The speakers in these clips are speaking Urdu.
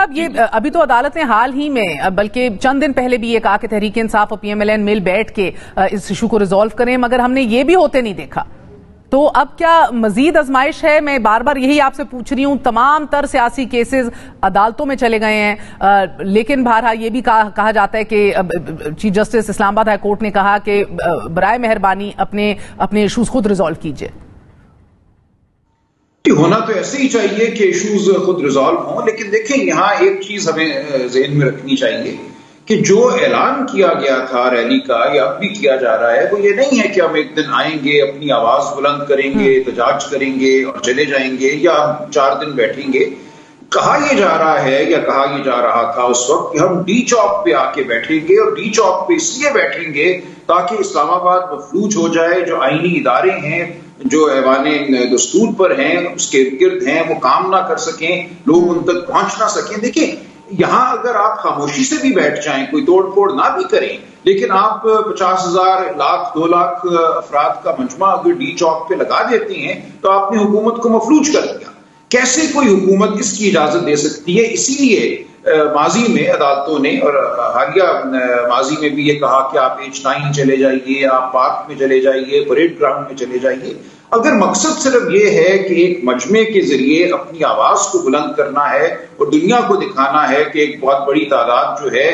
صاحب یہ ابھی تو عدالت نے حال ہی میں بلکہ چند دن پہلے بھی یہ کہا کہ تحریک انصاف اور پی ایم ایل این مل بیٹھ کے اس ایشو کو ریزالو کریں، مگر ہم نے یہ بھی ہوتے نہیں دیکھا. تو اب کیا مزید آزمائش ہے؟ میں بار بار یہی آپ سے پوچھ رہی ہوں. تمام تر سیاسی کیسز عدالتوں میں چلے گئے ہیں، لیکن بہرحال یہ بھی کہا جاتا ہے کہ چیف جسٹس اسلام آباد ہائی کورٹ نے کہا کہ برائے مہربانی اپنے ایشوز خود ریزالو کیجئے. ہونا تو ایسے ہی چاہیے کہ ایشوز خود ریزالو ہوں، لیکن دیکھیں یہاں ایک چیز ہمیں ذہن میں رکھنی چاہیے کہ جو اعلان کیا گیا تھا ریلی کا یا اب بھی کیا جا رہا ہے وہ یہ نہیں ہے کہ ہم ایک دن آئیں گے، اپنی آواز بلند کریں گے، احتجاج کریں گے اور چلے جائیں گے یا ہم 4 دن بیٹھیں گے. کہا یہ جا رہا ہے یا کہا یہ جا رہا تھا اس وقت کہ ہم ڈی چوک پہ آ کے بیٹھیں گے، اور ڈی چوک پہ اس لیے بیٹھیں گے تاکہ اسلام آباد مفلوج ہو جائے، جو آئینی ادارے ہیں جو ایوان دستور پر ہیں اس کے گرد ہیں وہ کام نہ کر سکیں، لوگ ان تک پہنچ نہ سکیں. دیکھیں یہاں اگر آپ خاموشی سے بھی بیٹھ جائیں، کوئی توڑ پھوڑ نہ بھی کریں، لیکن آپ 50,000 لاکھ 2 لاکھ افراد کا مجمع اگر ڈی چوک پہ لگا دیتے ہیں تو آپ نے حکومت کو مفلوج کر دیا. کیسے کوئی حکومت اس کی اجازت دے سکتی ہے؟ اسی لیے ماضی میں عدالتوں نے اور حالیہ ماضی میں بھی یہ کہا کہ آپ H9 چلے جائیے، آپ پارک میں چلے جائیے، پریڈ گراؤنڈ میں چلے جائیے. اگر مقصد صرف یہ ہے کہ ایک مجمع کے ذریعے اپنی آواز کو بلند کرنا ہے اور دنیا کو دکھانا ہے کہ ایک بہت بڑی تعداد جو ہے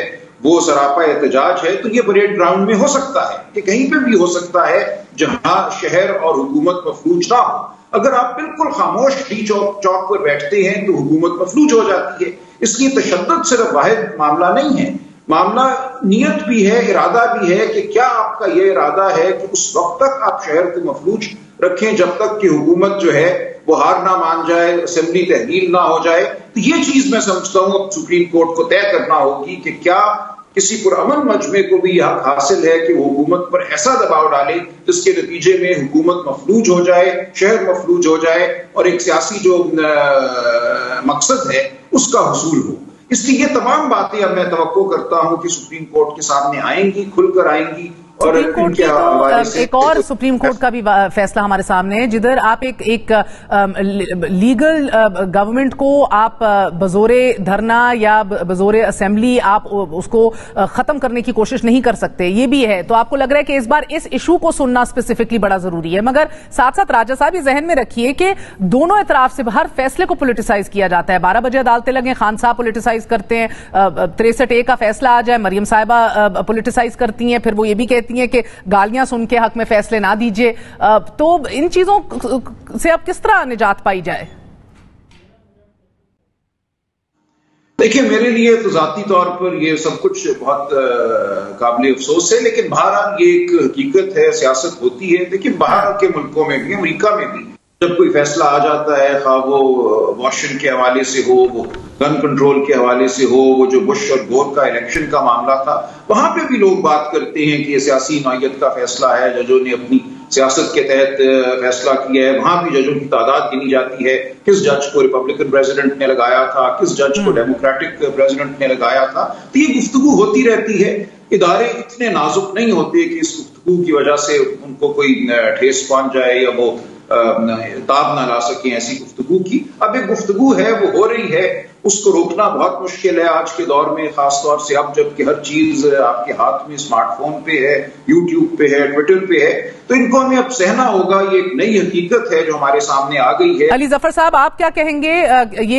وہ سراپا احتجاج ہے، تو یہ پریڈ گراؤنڈ میں ہو سکتا ہے، کہ کہیں پہ بھی ہو سکتا ہے جہاں شہر اور حکومت مفلوج نہ ہو. اگر آپ بالکل خاموش ڈی چوک پر بیٹھتے ہیں تو حکومت مفلوج ہو جاتی ہے. اس لیے تشدد صرف واحد معاملہ نہیں ہے، معاملہ نیت بھی ہے، ارادہ بھی ہے کہ کیا آپ کا یہ ارادہ ہے کہ اس وقت تک آپ شہر کو مفلوج رکھیں جب تک کہ حکومت جو ہے وہ ہار نہ مان جائے، اسمبلی تحلیل نہ ہو جائے. تو یہ چیز میں سمجھتا ہوں اب سپریم کورٹ کو طے کرنا ہوگی کہ کیا کسی پرامن مجمع کو بھی یہ حق حاصل ہے کہ وہ حکومت پر ایسا دباؤ ڈالے جس کے نتیجے میں حکومت مفلوج ہو جائے، شہر مفلوج ہو جائے اور ایک سیاسی جو مقصد ہے اس کا حصول ہو. اس لیے یہ تمام باتیں اب میں توقع کرتا ہوں کہ سپریم کورٹ کے سامنے آئیں گی، کھل کر آئیں گی. سپریم کورٹ کی تو ایک اور سپریم کورٹ کا بھی فیصلہ ہمارے سامنے ہے، جدھر آپ ایک لیگل گورنمنٹ کو آپ بزور دھرنا یا بزور اسمبلی آپ اس کو ختم کرنے کی کوشش نہیں کر سکتے، یہ بھی ہے. تو آپ کو لگ رہا ہے کہ اس بار اس ایشو کو سننا اسپیسیفکلی بڑا ضروری ہے. مگر ساتھ ساتھ راجہ صاحب یہ ذہن میں رکھیے کہ دونوں اطراف سے ہر فیصلے کو پولیٹیسائز کیا جاتا ہے. 12 بجے عدالتیں لگیں، خان صاحب پولیٹیسائز کرتے ہیں، 63A کا فیصلہ آ جائے مریم صاحبہ پولیٹیسائز کرتی ہیں، پھر وہ یہ بھی کہتی ہیں کہ گالیاں سن کے حق میں فیصلے نہ دیجیے. تو ان چیزوں سے اب کس طرح نجات پائی جائے؟ دیکھیں میرے لیے تو ذاتی طور پر یہ سب کچھ بہت قابل افسوس ہے، لیکن بہرحال یہ ایک حقیقت ہے، سیاست ہوتی ہے. دیکھیں باہر کے ملکوں میں بھی، امریکہ میں بھی جب کوئی فیصلہ آ جاتا ہے، خواہ وہ واشنگٹن کے حوالے سے ہو، وہ گن کنٹرول کے حوالے سے ہو، وہ جو بش اور گور کا الیکشن کا معاملہ تھا، وہاں پہ بھی لوگ بات کرتے ہیں کہ یہ سیاسی نوعیت کا فیصلہ ہے، ججوں نے اپنی سیاست کے تحت فیصلہ کیا ہے. وہاں بھی ججوں کی تعداد گنی جاتی ہے، کس جج کو ریپبلکن پریزیڈنٹ نے لگایا تھا، کس جج کو ڈیموکریٹک پریزیڈنٹ نے لگایا تھا. تو یہ گفتگو ہوتی رہتی ہے. ادارے اتنے نازک نہیں ہوتے کہ اس گفتگو کی وجہ سے ان کو کوئی ٹھیس پہنچ جائے یا وہ تاب نہ لا سکیں ایسی گفتگو کی. اب ایک گفتگو ہے وہ ہو رہی ہے، اس کو روکنا بہت مشکل ہے آج کے دور میں، خاص طور سے اب جب کہ ہر چیز آپ کے ہاتھ میں اسمارٹ فون پہ ہے، یوٹیوب پہ ہے، ٹویٹر پہ ہے. تو ان کو ہمیں اب سہنا ہوگا. یہ ایک نئی حقیقت ہے جو ہمارے سامنے آ گئی ہے. علی ظفر صاحب آپ کیا کہیں گے؟ یہ